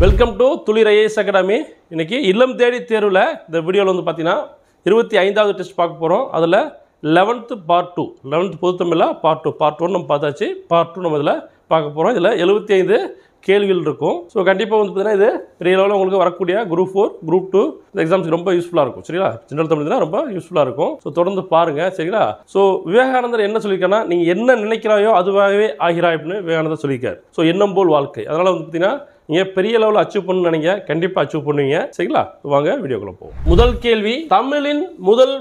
Welcome to துளிர் IAS academy. இன்னைக்கு இல்லம் தேடி தேர்வில் இந்த வீடியோவில் வந்து பார்த்தீங்கன்னா 25வது டெஸ்ட் பார்க்க போகிறோம். அதில் 11th பார்ட் 2, 11th பொதுத்தமிழில் பார்ட் 1 நம்ம பார்த்தாச்சு. பார்ட் 2 நம்ம இதில் பார்க்க போகிறோம். இதில் 75 கேள்விகள் இருக்கும். ஸோ கண்டிப்பாக வந்து பார்த்தீங்கன்னா இது பெரிய லெவலில் உங்களுக்கு வரக்கூடிய குரூப் 4, குரூப் 2 இந்த எக்ஸாம்ஸ்க்கு ரொம்ப யூஸ்ஃபுல்லாக இருக்கும். சரிங்களா? ஜெனரல் தமிழ்னா ரொம்ப யூஸ்ஃபுல்லாக இருக்கும். ஸோ தொடர்ந்து பாருங்கள். சரிங்களா? ஸோ விவேகானந்தர் என்ன சொல்லியிருக்காருன்னா, நீங்கள் என்ன நினைக்கிறாயோ அதுவாகவே ஆகிறாய் அப்படின்னு விவேகானந்தர் சொல்லியிருக்காரு. ஸோ எண்ணம் போல் வாழ்க்கை. அதனால் வந்து பார்த்தீங்கன்னா நீங்கள் பெரிய லெவலில் அச்சீவ் பண்ணணும்னு நினைங்க, கண்டிப்பாக அச்சீவ் பண்ணுவீங்க. சரிங்களா? வாங்க வீடியோக்குள்ள போவோம். முதல் கேள்வி, தமிழின் முதல்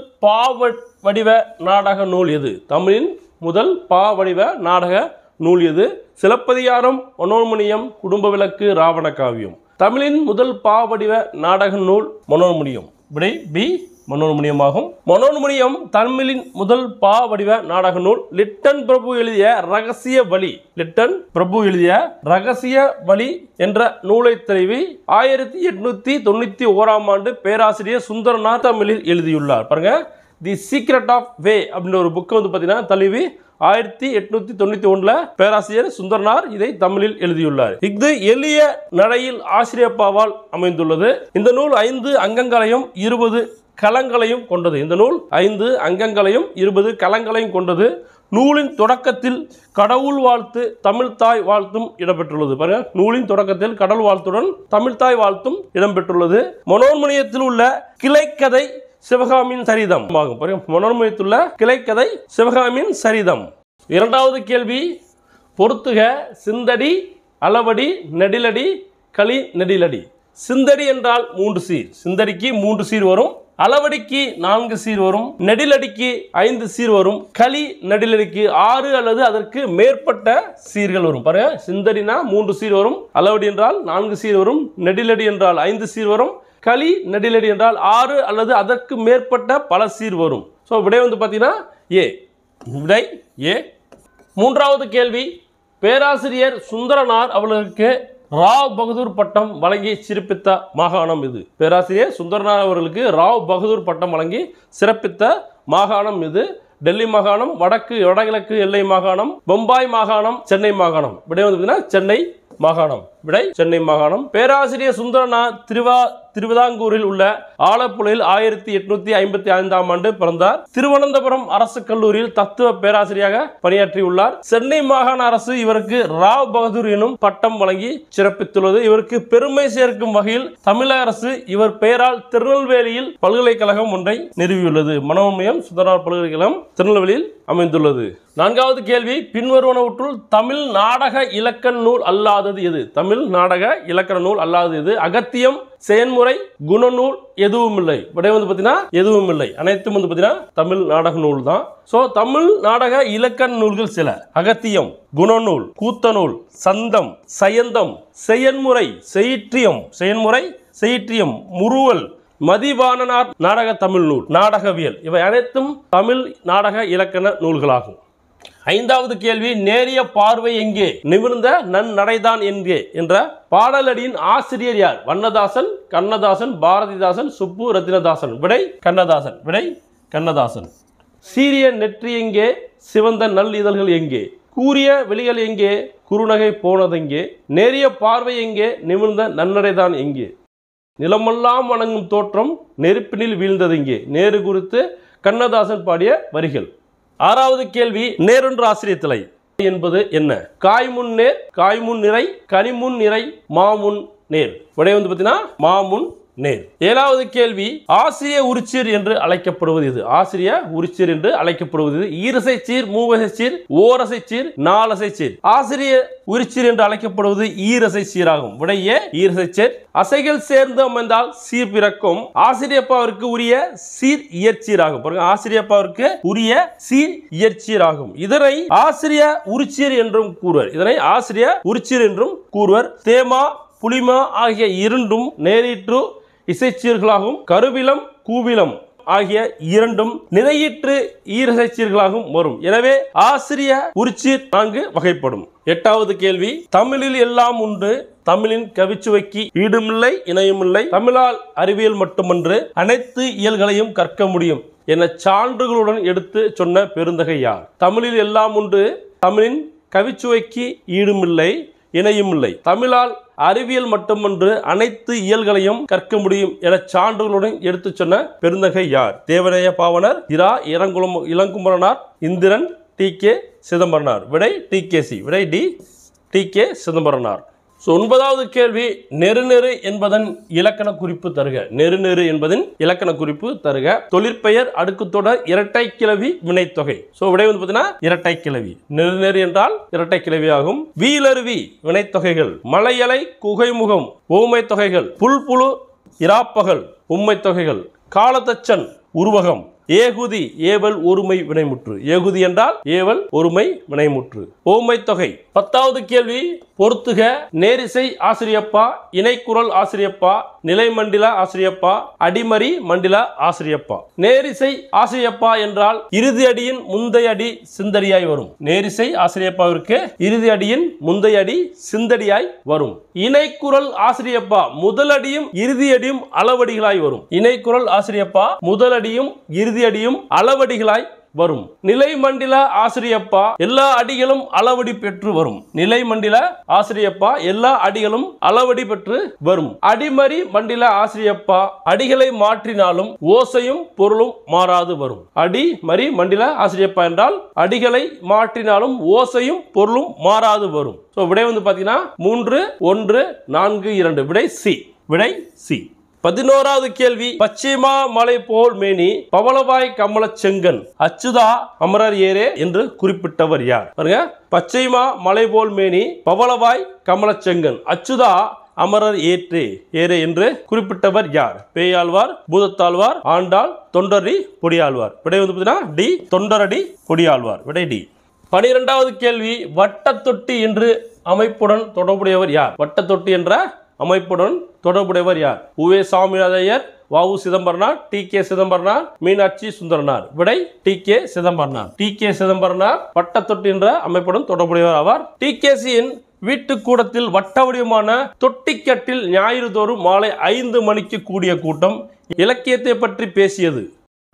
வடிவ நாடக நூல் எது? தமிழின் முதல் வடிவ நாடக நூல் எது? சிலப்பதிகாரம், மனோன்மணியம், குடும்ப விளக்கு, ராவண காவியம். தமிழின் முதல் வடிவ நாடக நூல் மனோன்மணியம். விடை பி, மனோன்மணியமாகும். மனோன்மணியம் தமிழின் முதல் வடிவ நாடக நூல். லிட்டன் பிரபு எழுதிய ரகசிய வழி, லிட்டன் பிரபு எழுதிய ரகசிய வழி என்ற நூலை தழுவி 1891ஆம் ஆண்டு பேராசிரியர் சுந்தரனார் தமிழில் எழுதியுள்ளார். பாருங்க, தி சீக்ரெட் ஆஃப் வே அப்படின்ற ஒரு புக்கை வந்து பார்த்தீங்கன்னா தழுவி 1891 பேராசிரியர் சுந்தரனார் இதை தமிழில் எழுதியுள்ளார். இது எளிய நடையில் ஆசிரியப்பாவால் அமைந்துள்ளது. இந்த நூல் 5 அங்கங்களையும் 20 களங்களையும் கொண்டது. இந்த நூல் 5 அங்கங்களையும் 20 களங்களையும் கொண்டது. நூலின் தொடக்கத்தில் கடவுள் வாழ்த்து, தமிழ்தாய் வாழ்த்தும் இடம்பெற்றுள்ளது. பாருங்க, நூலின் தொடக்கத்தில் கடவுள் வாழ்த்துடன் தமிழ்தாய் வாழ்த்தும் இடம்பெற்றுள்ளது. மனோன்மணியத்தில் உள்ள கிளைக்கதை சிவகாமியின் சரிதம் ஆகும். மனோன்மணியத்துள்ள கிளைக்கதை சிவகாமியின் சரிதம். இரண்டாவது கேள்வி, பொறுத்துக. சிந்தடி, அளவடி, நெடிலடி, களி நெடிலடி. சிந்தடி என்றால் 3 சீர். சிந்தடிக்கு 3 சீர் வரும். அளவடிக்கு 4 சீர் வரும். நெடிலடிக்கு 5 சீர் வரும். களி நெடிலடிக்கு 6 அல்லது அதற்கு மேற்பட்ட சீர்கள் வரும். பாருங்க, சிந்தடினா 3 சீர் வரும். அளவடி என்றால் 4 சீர் வரும். நெடிலடி என்றால் 5 சீர் வரும். களி நெடிலடி என்றால் 6 அல்லது அதற்கு மேற்பட்ட பல சீர் வரும். ஸோ விடை வந்து பார்த்தீங்கன்னா ஏ. விடை ஏ. மூன்றாவது கேள்வி, பேராசிரியர் சுந்தரனார் அவர்களுக்கு ராவ் பகதூர் பட்டம் வழங்கி சிறப்பித்த மாகாணம் இது? பேராசிரியர் சுந்தரனார் அவர்களுக்கு ராவ் பகதூர் பட்டம் வழங்கி சிறப்பித்த மாகாணம் இது? டெல்லி மாகாணம், வடகிழக்கு எல்லை மாகாணம், பம்பாய் மாகாணம், சென்னை மாகாணம். விடை வந்து பார்த்தீங்கன்னா சென்னை மாகாணம். விடை சென்னை மாகாணம். பேராசிரியர் சுந்தரனார் திருவிதாங்கூரில் உள்ள ஆலப்புழையில் 1855ஆம் ஆண்டு பிறந்தார். திருவனந்தபுரம் அரசு கல்லூரியில் தத்துவ பேராசிரியராக பணியாற்றியுள்ளார். சென்னை மாகாண அரசு இவருக்கு ராவ் பகதூர் எனும் பட்டம் வழங்கி சிறப்பித்துள்ளது. இவருக்கு பெருமை சேர்க்கும் வகையில் தமிழக அரசு இவர் பெயரால் திருநெல்வேலியில் பல்கலைக்கழகம் ஒன்றை நிறுவியுள்ளது. மனோன்மணியம் சுந்தரனார் பல்கலைக்கழகம் திருநெல்வேலியில் அமைந்துள்ளது. நான்காவது கேள்வி, பின்வருவனவற்றுள் தமிழ் நாடக இலக்கண நூல் அல்லாதது எது? தமிழ் நாடக இலக்கண நூல் அல்லாதது எது? அகத்தியம், செயன்முறை, குணநூல், எதுவும் இல்லை. விடை வந்து பார்த்தீங்கன்னா எதுவும் இல்லை. அனைத்தும் வந்து பார்த்தீங்கன்னா தமிழ் நாடக நூல் தான். ஸோ தமிழ் நாடக இலக்கண நூல்கள் சில: அகத்தியம், குணநூல், கூத்தநூல், சந்தம், சயந்தம், செயன்முறை, செயிற்றியம், முறுவல், மதிவாணனார் நாடக தமிழ் நூல், நாடகவியல். இவை அனைத்தும் தமிழ் நாடக இலக்கண நூல்களாகும். ஐந்தாவது கேள்வி, நேரிய பார்வை எங்கே, நிமிர்ந்த நன்னடைதான் எங்கே என்ற பாடலடியின் ஆசிரியர் யார்? வண்ணதாசன், கண்ணதாசன், பாரதிதாசன், சுப்பு ரத்தினதாசன். விடை கண்ணதாசன். விடை கண்ணதாசன். சீரிய நெற்றி எங்கே, சிவந்த நல் இதழ்கள் எங்கே, கூறிய வெளிகள் எங்கே, குறுநகை போனதெங்கே, நேரிய பார்வை எங்கே, நிமிர்ந்த நன்னடைதான் எங்கே, நிலமெல்லாம் வணங்கும் தோற்றம் நெருப்பினில் வீழ்ந்ததெங்கே. நேரு குறித்து கண்ணதாசன் பாடிய வரிகள். ஆறாவது கேள்வி, நேரென்ற ஆசிரியத்திலை என்பது என்ன? காய்முன் நேர், காய்முன் நிறை, கனிமுன் நிறை, மாமுன் நேர். விடை வந்து பார்த்தீங்கன்னா மாமுன் நேர். ஏழாவது கேள்வி, ஆசிரிய உரிச்சீர் என்று அழைக்கப்படுவது எது? ஆசிரிய உரிச்சீர் என்று அழைக்கப்படுவது ஈரசை சீர், மூவசை சீர், ஓரசை சீர், நாலசை சீர். ஆசிரிய உரிச்சீர் என்று அழைக்கப்படுவது ஈரசை சீராகும். விடையே ஈரசை சீர். அசைகள் சேர்ந்து அமைந்தால் சீர் பிறக்கும். ஆசிரியப்பாவிற்கு உரிய சீர் இயற்சீராகும். ஆசிரியப்பாவிற்கு உரிய சீர் இயற்சீராகும். இதனை ஆசிரிய உரிச்சீர் என்றும் கூறுவர். தேமா, புலிமா ஆகிய இரண்டும் நேரிற்று இசைச்சீர்களாகவும், கருவிலம், கூவிலம் ஆகிய இரண்டும் நிறையிற்று ஈரசைச்சீர்களாகவும் வரும். எனவே ஆசிரிய உரிச்சீர் 4 வகைப்படும். எட்டாவது கேள்வி, தமிழில் எல்லாம் உண்டு, தமிழின் கவிச்சுவைக்கு ஈடுமில்லை, இணையுமில்லை, தமிழால் அறிவியல் மட்டுமன்று அனைத்து இயல்களையும் கற்க முடியும் என சான்றுகளுடன் எடுத்து சொன்ன பெருந்தகை யார்? தமிழில் எல்லாம் உண்டு, தமிழின் கவிச்சுவைக்கு ஈடுமில்லை, இணையும் இல்லை. தமிழால் அறிவியல் மட்டுமன்று அனைத்து இயல்களையும் கற்க முடியும் என சான்றுகளுடன் எடுத்து சொன்ன பெருந்தகை யார்? தேவநேய பாவனர், இரா இளங்குமரனார், இந்திரன், டி.கே. சிதம்பரனார். விடை டி.கே.சி. விடை டி. டி.கே. சிதம்பரனார். ஒன்பதாவது கேள்வி, நெருநெரு என்பதன் இலக்கண குறிப்பு தருக. நெருநெரு என்பதன் இலக்கண குறிப்பு தருக. தொழிற்பெயர் அடுக்குத்தொடர் இரட்டை கிளவி வினைத்தொகை. விடை வந்து பார்த்தீங்கன்னா இரட்டை கிளவி. நெருநெரு என்றால் இரட்டை கிளவி ஆகும். வீலருவி வினைத்தொகைகள். மலையலை குகைமுகம் ஊமை தொகைகள். புல்புழு இராப்பகல் உண்மை தொகைகள். காலத்தச்சன் உருவகம். ஏகுதி ஏவல் ஒருமை வினைமுற்று. ஏகுதி என்றால் ஏவல் ஒருமை வினைமுற்று. ஓமை தொகை. 10வது கேள்வி, பொறுத்துக. நேரிசை ஆசிரியப்பா, இணைக்குரல் ஆசிரியப்பா, நிலைமண்டில ஆசிரியப்பா, அடிமறி மண்டில ஆசிரியப்பா. நேரிசை ஆசிரியப்பா என்றால் இறுதி அடியின் முந்தைய அடி சிந்தடியாய் வரும். நேரிசை ஆசிரியப்பாவிற்கு இறுதி அடியின் முந்தைய அடி சிந்தடியாய் வரும். இணைக்குரல் ஆசிரியப்பா முதலடியும் இறுதி அடியும் அளவடிகளாய் வரும். இணைக்குரல் ஆசிரியப்பா முதலடியும் இறுதி அடியும் அளவடிகளாய் வரும். நிலை மண்டில ஆசிரியப்பா எல்லா அடிகளும் அளவடி பெற்று வரும். நிலை மண்டில ஆசிரியப்பா எல்லா அடிகளும் அளவடி பெற்று வரும். அடிமறி மண்டில ஆசிரியப்பா அடிகளை மாற்றினாலும் ஓசையும் பொருளும் மாறாது வரும். அடிமறி மண்டில ஆசிரியப்பா என்றால் அடிகளை மாற்றினாலும் ஓசையும் பொருளும் மாறாது வரும். விடை வந்து பாத்தீங்கன்னா 3, 1, 4, 2. விடை சி. விடை சி. 11வது கேள்வி, பச்சிமா மலை போல் மேனி பவளவாய் கமல செங்கன் அச்சுதா அமரர் ஏரே என்று குறிப்பிட்டவர் யார்? பாருங்க, பச்சைமா மலை போல் மேனி பவளவாய் கமல செங்கன் அச்சுதா அமரர் ஏரே என்று குறிப்பிட்டவர் யார்? பேயாழ்வார், பூதத்தாழ்வார், ஆண்டாள், தொண்டரடி பொடியாழ்வார். விடை வந்து பார்த்தீங்கன்னா டி. தொண்டரடி பொடியாழ்வார். விடை டி. 12வது கேள்வி, வட்டத்தொட்டி என்று அமைப்புடன் தொடர்புடையவர் யார்? வட்டத்தொட்டி என்ற அமைப்புடன் தொடர்புடையவர் யார்? உவே சாமிநாதையர், வ.உ. சிதம்பரனார், டி.கே. சிதம்பரனார், மீனாட்சி சுந்தரனார். விடை டி.கே. சிதம்பரனார். டி.கே. சிதம்பரனார் வட்டத்தொட்டி என்ற அமைப்புடன் தொடர்புடையவர் ஆவார். டி.கே.சியின் வீட்டு கூடத்தில் வட்ட வடிவமான தொட்டிக்கட்டில் ஞாயிறு தோறும் மாலை 5 மணிக்கு கூடிய கூட்டம் இலக்கியத்தை பற்றி பேசியது.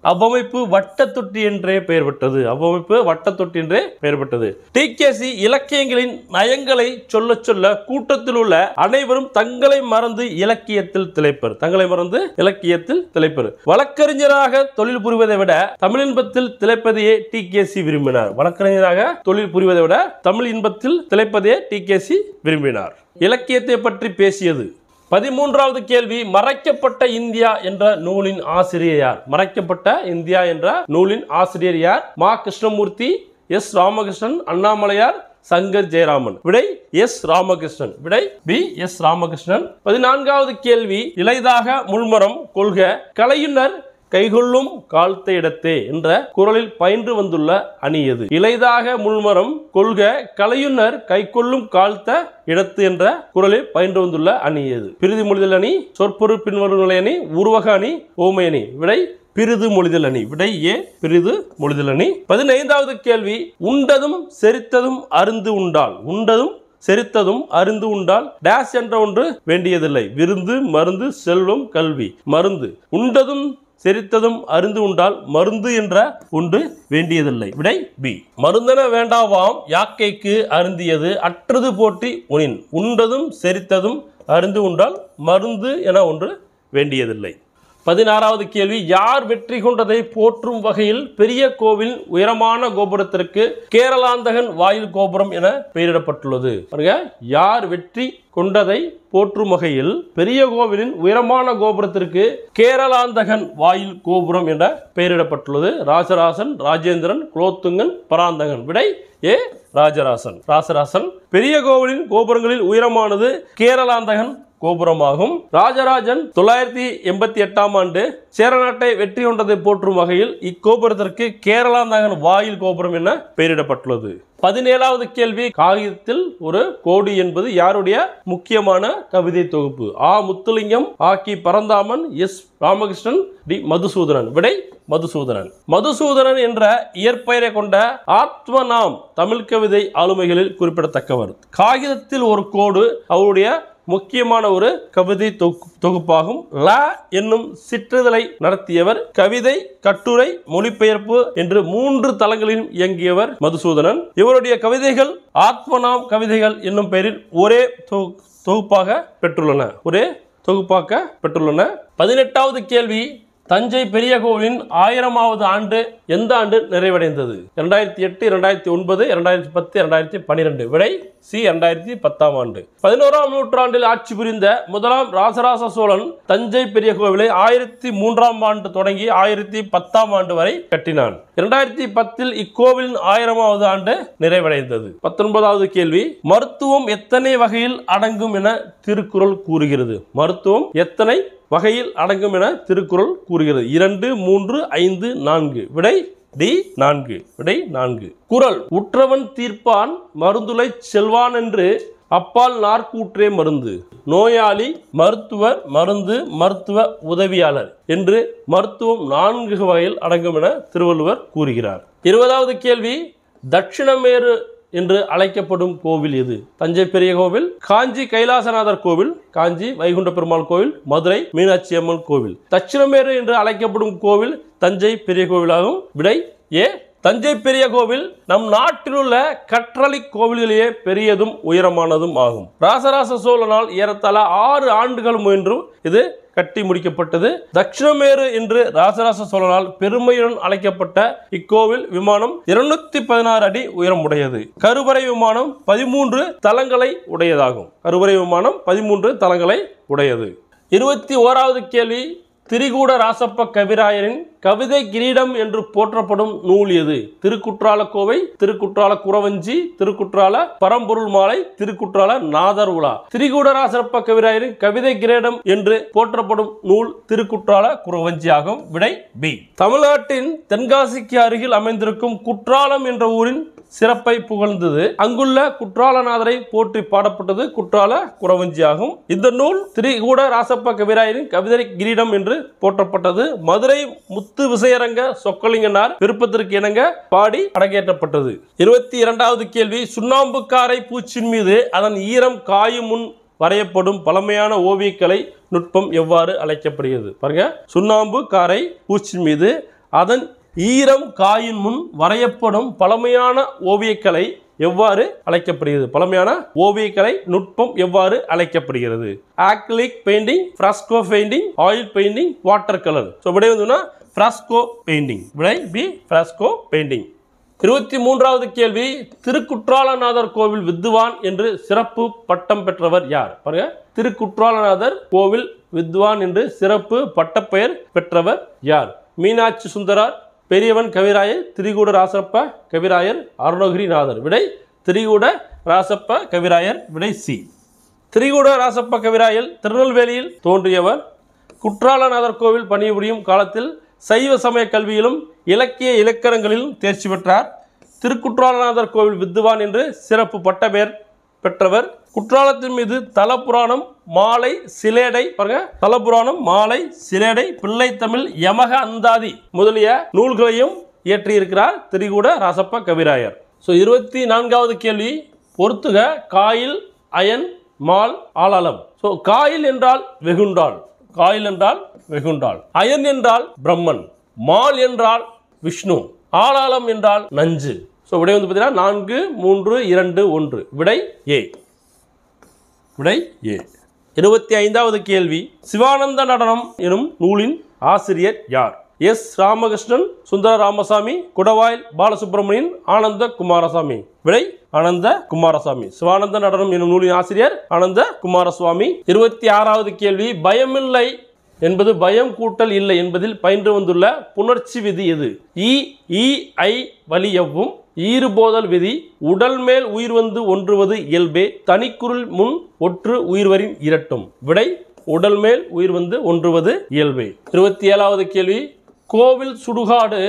அவ்வமைப்பு வட்டத்தொட்டி என்றே பெயர் பெற்றது. அவ்வமைப்பு வட்டத்தொட்டி என்றே பெயர் பெற்றது. டி.கே.சி இலக்கியங்களின் நயங்களை சொல்ல சொல்ல கூட்டத்தில் உள்ள அனைவரும் தங்களை மறந்து இலக்கியத்தில் திளைப்பர். தங்களை மறந்து இலக்கியத்தில் திளைப்பர். வழக்கறிஞராக தொழில் புரிவதை விட தமிழ் இன்பத்தில் திளைப்பதையே டி.கே.சி விரும்பினார். வழக்கறிஞராக தொழில் புரிவதை விட தமிழ் இன்பத்தில் திளைப்பதையே டி.கே.சி விரும்பினார். இலக்கியத்தை பற்றி பேசியது. 13வது கேள்வி, மறைக்கப்பட்ட இந்தியா என்ற நூலின் ஆசிரியர் யார்? மறைக்கப்பட்ட இந்தியா என்ற நூலின் ஆசிரியர் யார்? மா. கிருஷ்ணமூர்த்தி, எஸ். ராமகிருஷ்ணன், அண்ணாமலையார், சங்கர் ஜெயராமன். விடை எஸ். ராமகிருஷ்ணன். விடை பி. எஸ். ராமகிருஷ்ணன். 14வது கேள்வி, இளைதாக முள்மரம் கொள்க கலையுனர் கைகொள்ளும் காழ்த்த இடத்தே என்ற குரலில் பயின்று வந்துள்ள அணி எது? இளைதாக முள்மரம் கொள்க கலையுனர் கைகொள்ளும் காழ்த்த இடத்து என்ற குரலில் பயின்று வந்துள்ள அணி எது? பிரிதி மொழிதல் அணி, சொற்பொரு பின்வரும் நிலை அணி, உருவக அணி, ஓமை அணி. விடை பிரிது மொழிதல் அணி. விடை ஏ. பிரிது மொழிதல் அணி. 15வது கேள்வி, உண்டதும் செரித்ததும் அருந்து உண்டால். உண்டதும் செரித்ததும் அருந்து உண்டால் டேஸ் என்ற ஒன்று வேண்டியதில்லை. விருந்து, மருந்து, செல்வம், கல்வி. மருந்து. உண்டதும் செரித்ததும் அருந்து உண்டால் மருந்து என்ற ஒன்று வேண்டியதில்லை. விடை பி. மருந்தென வேண்டாவாம் யாக்கைக்கு அருந்தியது அற்றது போற்றி உனின். உண்டதும் செரித்ததும் அருந்து உண்டால் மருந்து என ஒன்று வேண்டியதில்லை. 16வது கேள்வி, யார் வெற்றி கொண்டதை போற்றும் வகையில் பெரிய கோவில் உயரமான கோபுரத்திற்கு கேரளாந்தகன் வாயில் கோபுரம் என பெயரிடப்பட்டுள்ளது? யார் வெற்றி கொண்டதை போற்றும் வகையில் பெரிய கோவிலின் உயரமான கோபுரத்திற்கு கேரளாந்தகன் வாயில் கோபுரம் என பெயரிடப்பட்டுள்ளது. ராஜராசன், ராஜேந்திரன், குலோத்துங்கன், பராந்தகன். விடை ஏ. ராஜராசன். ராசராசன். பெரிய கோவிலின் கோபுரங்களில் உயரமானது கேரளாந்தகன் கோபுரமாகும். ராஜராஜன் 988ஆம் ஆண்டு சேரநாட்டை வெற்றி கொண்டதை போற்றும் வகையில் இக்கோபுரத்திற்கு கேரளாந்தகன் வாயில் கோபுரம் என பெயரிடப்பட்டுள்ளது. 17வது கேள்வி, காகிதத்தில் ஒரு கோடி என்பது யாருடைய முக்கியமான கவிதை தொகுப்பு? ஆ. முத்துலிங்கம், ஆ. கி. பரந்தாமன், எஸ். ராமகிருஷ்ணன், டி. மதுசூதனன். விடை மதுசூதனன். மதுசூதனன் என்ற இயற்பெயரை கொண்ட ஆத்மநாம் தமிழ் கவிதை ஆளுமைகளில் குறிப்பிடத்தக்கவர். காகிதத்தில் ஒரு கோடு அவருடைய முக்கியமான ஒரு கவிதை தொகுப்பாகும். ல என்னும் சிற்றிதழை நடத்தியவர். கவிதை, கட்டுரை, மொழிபெயர்ப்பு என்று 3 தளங்களிலும் இயங்கியவர் மதுசூதனன். இவருடைய கவிதைகள் ஆத்மநாம் கவிதைகள் என்னும் பெயரில் ஒரே தொகுப்பாக பெற்றுள்ளன. 18வது கேள்வி, தஞ்சை பெரிய கோவிலின் 1000வது ஆண்டு எந்த ஆண்டு நிறைவடைந்தது? 2008, 2009, 2010, 2012. விடை சி, 2010ஆம் ஆண்டு. 11ஆம் நூற்றாண்டில் ஆட்சி புரிந்த முதலாம் ராசராச சோழன் தஞ்சை பெரிய கோவிலை 1003ஆம் ஆண்டு தொடங்கி 1010ஆம் ஆண்டு வரை கட்டினான். 2010இல் இக்கோவிலின் 1000வது ஆண்டு நிறைவடைந்தது. 19வது கேள்வி, மருத்துவம் எத்தனை வகையில் அடங்கும் என திருக்குறள் கூறுகிறது? மருத்துவம் எத்தனை வகையில் அடங்கும் என திருக்குறள் கூறுகிறது? 2, 3, 5, 4. விடை டி, 4. விடை 4. குறள், உற்றவன் தீர்ப்பான் மருந்துளை செல்வான் என்று அப்பால் நாற்கூற்றே மருந்து. நோயாளி, மருத்துவர், மருந்து, மருத்துவ உதவியாளர் என்று மருத்துவம் 4 வகையில் அடங்கும் என திருவள்ளுவர் கூறுகிறார். 20வது கேள்வி, தட்சிணமேரு என்று அழைக்கப்படும் கோவில் எது? தஞ்சை பெரிய கோவில், காஞ்சி கைலாசநாதர் கோவில், காஞ்சி வைகுண்ட பெருமாள் கோவில், மதுரை மீனாட்சி அம்மன் கோவில். தட்சிணமேரு என்று அழைக்கப்படும் கோவில் தஞ்சை பெரிய கோவிலாகும். விடை ஏ. தஞ்சை பெரிய கோவில் நம் நாட்டில் உள்ள கற்றளி கோவில்களிலே பெரியதும் உயரமானதும் ஆகும். ராசராச சோழனால் ஏறத்தாழ 6 ஆண்டுகள் முயன்றும் இது கட்டி முடிக்கப்பட்டது. தட்சிணமேரு என்று ராசராச சோழனால் பெருமையுடன் அழைக்கப்பட்ட இக்கோவில் விமானம் 216 அடி உயரம் உடையது. கருவறை விமானம் 13 தளங்களை உடையதாகும். கருவறை விமானம் 13 தளங்களை உடையது. 21வது கேள்வி, திரிகூட ராசப்ப கவிராயரின் கவிதை கிரீடம் என்று போற்றப்படும் நூல் எது? திருக்குற்றால கோவை, திருக்குற்றால குறவஞ்சி, திருக்குற்றால பரம்பொருள் மாலை, திருக்குற்றால நாதர் உலா. திரிகூட ராசப்ப கவிராயரின் கவிதை கிரீடம் என்று போற்றப்படும் நூல் திருக்குற்றால குறவஞ்சி ஆகும். விடை பி. தமிழ்நாட்டின் தென்காசிக்கு அருகில் அமைந்திருக்கும் குற்றாலம் என்ற ஊரின் சிறப்பை புகழ்ந்தது. அங்குள்ள குற்றாலநாதரை போற்றி பாடப்பட்டது குற்றால குறவஞ்சி ஆகும். இந்த நூல் திரிகூட ராசப்ப கவிராயரின் கவிதை கிரீடம் என்று போற்றப்பட்டது. மதுரை முத்து விசயரங்க சொக்கலிங்கனார் விருப்பத்திற்கு இணங்க பாடி அரங்கேற்றப்பட்டது. 22வது கேள்வி, சுண்ணாம்புக்காரை பூச்சின் மீது அதன் ஈரம் காயும் முன் வரையப்படும் பழமையான ஓவியக்கலை நுட்பம் எவ்வாறு அழைக்கப்படுகிறது? பாருங்க, சுண்ணாம்பு காரை பூச்சின் மீது அதன் ஈரம் காயின் முன் வரையப்படும் பழமையான ஓவியக்கலை எவ்வாறு அழைக்கப்படுகிறது? பழமையான ஓவியக்கலை நுட்பம் எவ்வாறு அழைக்கப்படுகிறது? Acrylic painting, Fresco painting, oil painting, water colour. விடை வந்துன்னா ஃப்ரெஸ்கோ பெயிண்டிங். விடை பி, ஃப்ரெஸ்கோ பெயிண்டிங். 23வது கேள்வி, திருக்குற்றாலநாதர் கோவில் வித்வான் என்று சிறப்பு பட்டம் பெற்றவர் யார்? பாருங்க, திருக்குற்றாலநாதர் கோவில் வித்வான் என்று சிறப்பு பட்டப்பெயர் பெற்றவர் யார்? மீனாட்சி சுந்தரார், பெரியவன் கவிராயர், திரிகூட ராசப்ப கவிராயர், அருணகிரிநாதர். விடை திரிகூட ராசப்ப கவிராயர். விடை சி. திரிகூட ராசப்ப கவிராயர் திருநெல்வேலியில் தோன்றியவர். குற்றாலநாதர் கோவில் பணிபுரியும் காலத்தில் சைவ சமய கல்வியிலும் இலக்கிய இலக்கணங்களிலும் தேர்ச்சி பெற்றார். திருக்குற்றாலநாதர் கோவில் வித்வான் என்று சிறப்பு பட்டப்பெயர் பெற்றவர். குற்றாலத்தின் மீது தலபுராணம், மாலை, சிலேடை, பாருங்க, தலபுராணம், மாலை, சிலேடை, பிள்ளை தமிழ், யமக அந்தாதி முதலிய நூல்களையும் இயற்றியிருக்கிறார் திரிகூட ராசப்ப கவிராயர். 24வது கேள்வி, பொறுத்துக காயில், அயன், மால், ஆளாளம். காயில் என்றால் வெகுண்டாள், காயில் என்றால் வெகுண்டாள், அயன் என்றால் பிரம்மன், மால் என்றால் விஷ்ணு, ஆளாளம் என்றால் நஞ்சு. விடை வந்து பார்த்தீங்கன்னா 4, 3, 2, 1. விடை ஏ. விடை ஏ. 25வது கேள்வி, சிவானந்த நடனம் எனும் நூலின் ஆசிரியர் யார்? எஸ். ராமகிருஷ்ணன், சுந்தர ராமசாமி, குடவாயில் பாலசுப்ரமணியன், ஆனந்த குமாரசாமி. விடை ஆனந்த குமாரசாமி. சிவானந்த நடனம் எனும் நூலின் ஆசிரியர் ஆனந்த குமாரசுவாமி. 26வது கேள்வி, பயமில்லை என்பது பயம் கூட்டல் இல்லை என்பதில் பயின்று வந்துள்ள புணர்ச்சி விதி எது? ஐ வலி எவ்வும், ஈறுபோதல் விதி, உடல் மேல் உயிர் வந்து ஒன்றுவது இயல்பே, தனிக்குறில் முன் ஒற்று உயிர்வரின் இரட்டும். விடை உடல் மேல் உயிர் வந்து ஒன்றுவது இயல்பே. 27வது கேள்வி, கோவில் சுடுகாடு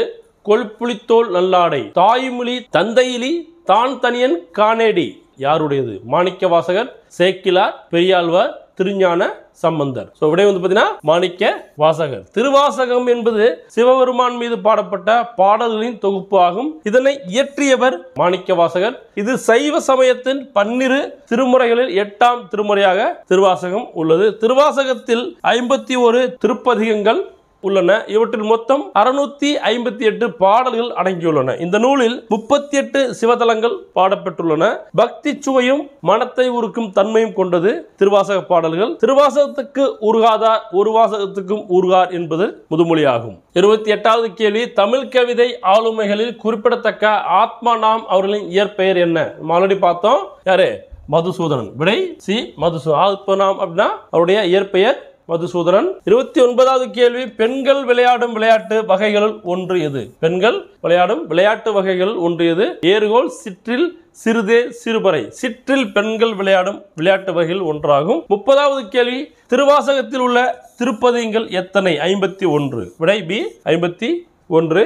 கொள்புளித்தோல் நல்லாடை, தாய்மொழி தந்தையிலி தான் தனியன் காணேடி யாருடையது? மாணிக்க வாசகர், சேக்கிலார், பெரியாழ்வார், திருஞான சம்பந்தர். விடை வந்து பார்த்தீங்கன்னா மாணிக்க வாசகர். திருவாசகம் என்பது சிவபெருமான் மீது பாடப்பட்ட பாடல்களின் தொகுப்பு ஆகும். இதனை இயற்றியவர் மாணிக்க வாசகர். இது சைவ சமயத்தின் 12 திருமுறைகளில் 8ஆம் திருமுறையாக திருவாசகம் உள்ளது. திருவாசகத்தில் 51 திருப்பதிகங்கள் உள்ளன. இவற்றில் மொத்தம் 658 பாடல்கள் அடங்கியுள்ளன. இந்த நூலில் 38 சிவதலங்கள் பாடப்பட்டுள்ளன. பக்தி சுவையும் மனத்தை உருக்கும் தன்மையும் கொண்டது திருவாசக பாடல்கள். திருவாசகத்துக்கு உருகாதார் ஒரு வாசகத்துக்கும் உருகார் என்பது முதுமொழியாகும். 28வது கேள்வி, தமிழ் கவிதை ஆளுமைகளில் குறிப்பிடத்தக்க ஆத்மானாம் அவர்களின் இயற்பெயர் என்ன? ஆல்ரெடி பார்த்தோம். யாரு? மதுசூதனன். விடை சி, மதுசூதனன். ஆத்மானாம் அப்படின்னா அவருடைய இயற்பெயர் மதுசூதனன். 29வது கேள்வி, பெண்கள் விளையாடும் விளையாட்டு வகைகளுள் ஒன்று எது? பெண்கள் விளையாடும் விளையாட்டு வகைகளில் ஒன்று எது? ஏறுகோல், சிற்றில், சிறுதே, சிறுபறை. சிற்றில் பெண்கள் விளையாடும் விளையாட்டு வகையில் ஒன்றாகும். 30வது கேள்வி, திருவாசகத்தில் உள்ள திருப்பதிகங்கள் எத்தனை? 51. விடை பி, 51.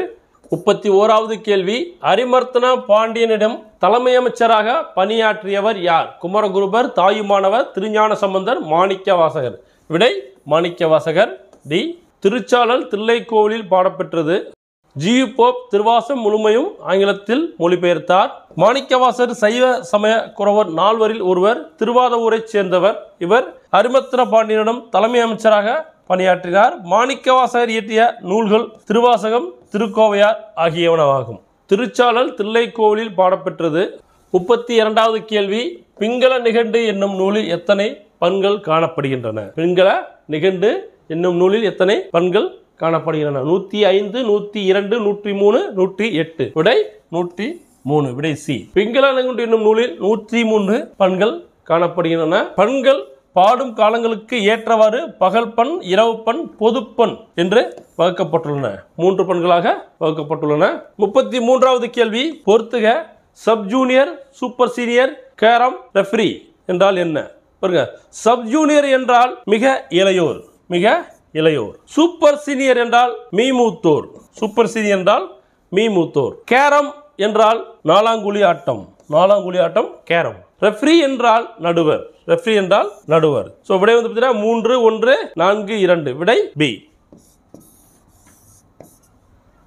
31வது கேள்வி, அரிமர்த்தன பாண்டியனிடம் தலைமை அமைச்சராக பணியாற்றியவர் யார்? குமரகுருபர், தாயுமானவர், திருஞான சம்பந்தர், மாணிக்க வாசகர். விடை Manikka Vasagar. D. திருச்சாளல் தில்லைக்கோவிலில் பாடப்பெற்றது. G U Pope திருவாசம் முழுமையும் ஆங்கிலத்தில் மொழிபெயர்த்தார். மாணிக்கவாசர் சைவ சமய குறவர் 4வரில் ஒருவர். திருவாதவூரைச் சேர்ந்தவர். இவர் அரிமர்த்தன பாண்டியனிடம் தலைமை அமைச்சராக பணியாற்றினார். மாணிக்கவாசகர் இயற்றிய நூல்கள் திருவாசகம், திருக்கோவையார் ஆகியவனவாகும். திருச்சாளல் தில்லைக்கோவிலில் பாடப்பெற்றது. 32வது கேள்வி, பிங்கள நிகண்டு என்னும் நூலில் எத்தனை பண்கள் காணப்படுகின்றன? பிங்கள நிகண்டு என்னும் நூலில் எத்தனை பண்கள் காணப்படுகின்றன? 105, 102, 103, 108. விடை 103. விடை சி. பிங்கள நிகண்டு என்னும் நூலில் 103 பண்கள் காணப்படுகின்றன. பண்கள் பாடும் காலங்களுக்கு ஏற்றவாறு பகல் பண், இரவு பண், பொதுப்பண் என்று வகுக்கப்பட்டுள்ளன. 3 பண்களாக வகுக்கப்பட்டுள்ளன. 33வது கேள்வி, பொறுத்துக. Sub junior, super senior, carrom, referee என்றால் என்ன? பாருங்க, சப் ஜூனியர் என்றால் மிக இளையோர், மிக இளையோர். சூப்பர் சீனியர் என்றால் மீமூத்தோர், சூப்பர் சீனியர் என்றால் மீமூத்தோர். கேரம் என்றால் நாலாங்குழி ஆட்டம், நாலாங்குழி ஆட்டம் கேரம். ரெஃப்ரி என்றால் நடுவர், ரெஃப்ரி என்றால் நடுவர். விடை வந்து பார்த்தீங்கன்னா 3, 1, 4, 2. விடை பி.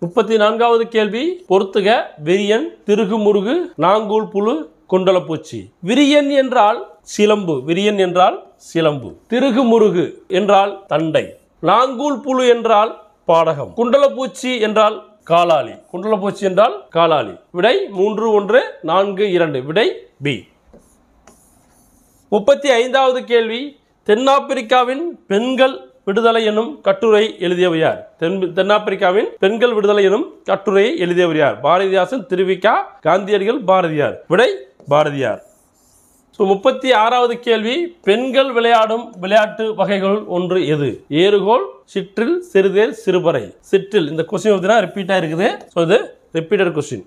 34வது கேள்வி, பொறுத்துக. விரியன், திருகுமுருகு, நாங்கூல் புழு, குண்டலப்பூச்சி. விரியன் என்றால் சிலம்பு, விரியன் என்றால் சிலம்பு. திருகுமுருகு என்றால் தண்டை. நாங்கூல் புழு என்றால் பாடகம். குண்டலப்பூச்சி என்றால் காலாளி, குண்டலப்பூச்சி என்றால் காலாளி. விடை 3, 1, 4, 2. விடை பி. 35வது கேள்வி, தென்னாப்பிரிக்காவின் பெண்கள் விடுதலை எனும் கட்டுரை எழுதியவர் யார்? தென்னாப்பிரிக்காவின் பெண்கள் விடுதலை எனும் கட்டுரையை எழுதியவர் யார்? பாரதிதாசன், திருவிக்கா, காந்தியடிகள், பாரதியார். விடை பாரதியார். 36வது கேள்வி, பெண்கள் விளையாடும் விளையாட்டு வகைகளுள் ஒன்று எது? ஏறுகோல், சிற்றில், சிறுதேர், சிறுபறை. சிற்றில். இந்த கொஸ்டின் ரிப்பீட்டா இருக்குது. இது ரிப்பீட்டட் கொஸ்டின்.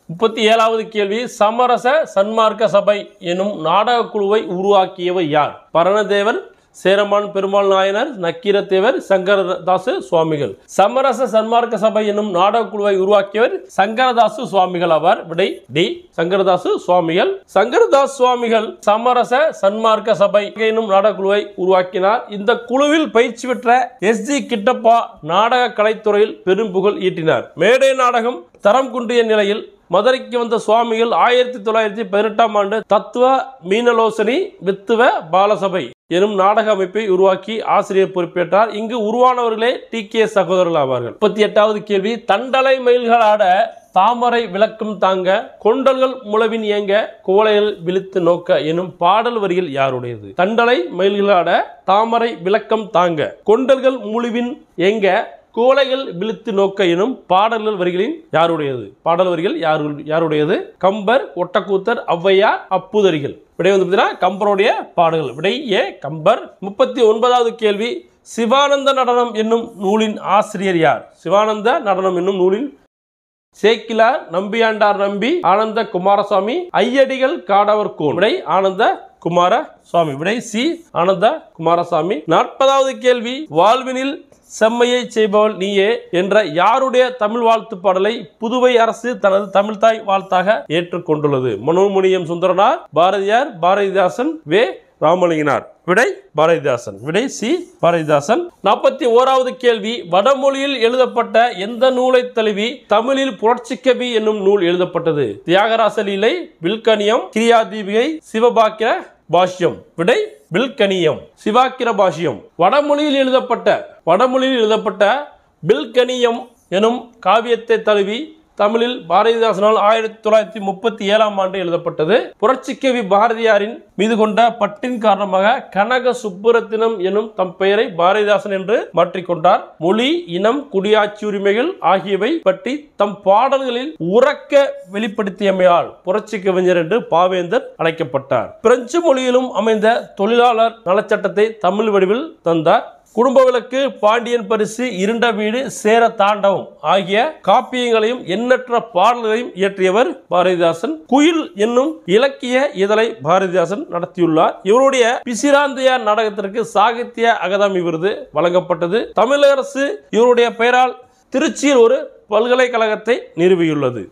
37வது கேள்வி, சமரச சன்மார்க்க சபை எனும் நாடக குழுவை உருவாக்கியவர் யார்? பரணதேவர், சேரமான் பெருமாள் நாயனார், நக்கீரத்தேவர், சங்கரதாசு சுவாமிகள். சமரச சன்மார்க்க சபை என்னும் நாடக குழுவை உருவாக்கியவர் சங்கரதாசு சுவாமிகள் ஆவார். விடை டி, சங்கரதாசு சுவாமிகள். சங்கரதாஸ் சுவாமிகள் சமரச சன்மார்க்க சபை என்னும் நாடக குழுவை உருவாக்கினார். இந்த குழுவில் பயிற்சி பெற்ற எஸ்.ஜி. கிட்டப்பா நாடக கலைத்துறையில் பெரும் புகழ் ஈட்டினார். மேடை நாடகம் தரம் குன்றிய நிலையில் மதுரைக்கு வந்த சுவாமிகள் 1918ஆம் ஆண்டு தத்துவ மீனலோசனி வித்துவ பாலசபை எனும் நாடக அமைப்பை உருவாக்கி ஆசிரியர் பொறுப்பேற்றார். இங்கு உருவானவர்களே டி.கே. சகோதரர்கள் ஆவார்கள். 38வது கேள்வி, தண்டலை மயில்களாட தாமரை விளக்கம் தாங்க, கொண்டல்கள் முழவின் ஏங்க, கோலைகள் விழித்து நோக்க எனும் பாடல் வரிகள் யாருடையது? தண்டலை மயில்களாட தாமரை விளக்கம் தாங்க, கொண்டல்கள் முழுவின் ஏங்க, கோலைகள் விழித்து நோக்க எனும் பாடல்கள் வரிகளின் யாருடையது? பாடல் வரிகள் யாருடையது? கம்பர், ஒட்டக்கூத்தர், ஔவையார், அப்புதரிகள். விடை வந்து பார்த்தீங்கன்னா கம்பருடைய பாடல்கள். விடை ஏ, கம்பர். 39வது கேள்வி, சிவானந்த நடனம் என்னும் நூலின் ஆசிரியர் யார்? சிவானந்த நடனம் என்னும் நூலின் சேக்கிலார், நம்பியாண்டார் நம்பி, ஆனந்த குமாரசாமி, ஐயடிகள், காடவர் கோன். விடை ஆனந்த குமாரசாமி. விடை சி, ஆனந்த குமாரசாமி. 40வது கேள்வி, வாழ்வினில் செம்மையை செய்பவள் நீயே என்ற யாருடைய தமிழ் வாழ்த்து பாடலை புதுவை அரசு தனது தமிழ்தாய் வாழ்த்தாக ஏற்றுக்கொண்டுள்ளது? மனோன்மணியம் சுந்தரனார், பாரதியார், பாரதிதாசன், வே. ராமலிங்கனார். விடை பாரதிதாசன். விடை சி பாரதிதாசன். 41வது கேள்வி, வடமொழியில் எழுதப்பட்ட எந்த நூலை தழுவி தமிழில் புரட்சிக்கவி என்னும் நூல் எழுதப்பட்டது? தியாகராச லீலை, வில்கணியம், கிரியாதீபிகை, சிவபாக்கிய பாஷ்யம். விடை வில்கணியம், சிவாக்கிர பாஷ்யம். வடமொழியில் எழுதப்பட்ட வில்கணியம் எனும் காவியத்தை தழுவி தமிழில் பாரதிதாசனால் 1937ஆம் ஆண்டு எழுதப்பட்டது. புரட்சிக்கவி பாரதியாரின் மீது கொண்ட பற்றின் காரணமாக கனக சுப்புரத்தினம் எனும் தம் பெயரை பாரதிதாசன் என்று மாற்றிக்கொண்டார். மொழி, இனம், குடியாட்சி உரிமைகள் ஆகியவை பற்றி தம் பாடல்களில் உறக்க வெளிப்படுத்தியமையால் புரட்சி கவிஞர் என்று பாவேந்தர் அழைக்கப்பட்டார். பிரெஞ்சு மொழியிலும் அமைந்த தொழிலாளர் நலச்சட்டத்தை தமிழ் வடிவில் தந்தார். குடும்ப விளக்கு, பாண்டியன் பரிசு, இருண்ட வீடு, சேர தாண்டவம் ஆகிய காப்பியங்களையும் எண்ணற்ற பாடல்களையும் இயற்றியவர் பாரதிதாசன். குயில் என்னும் இலக்கிய இதழை பாரதிதாசன் நடத்தியுள்ளார். இவருடைய பிசிராந்தையார் நாடகத்திற்கு சாகித்ய அகாதமி விருது வழங்கப்பட்டது. தமிழக அரசு இவருடைய பெயரால் திருச்சியில் ஒரு பல்கலைக்கழகத்தை நிறுவியுள்ளது.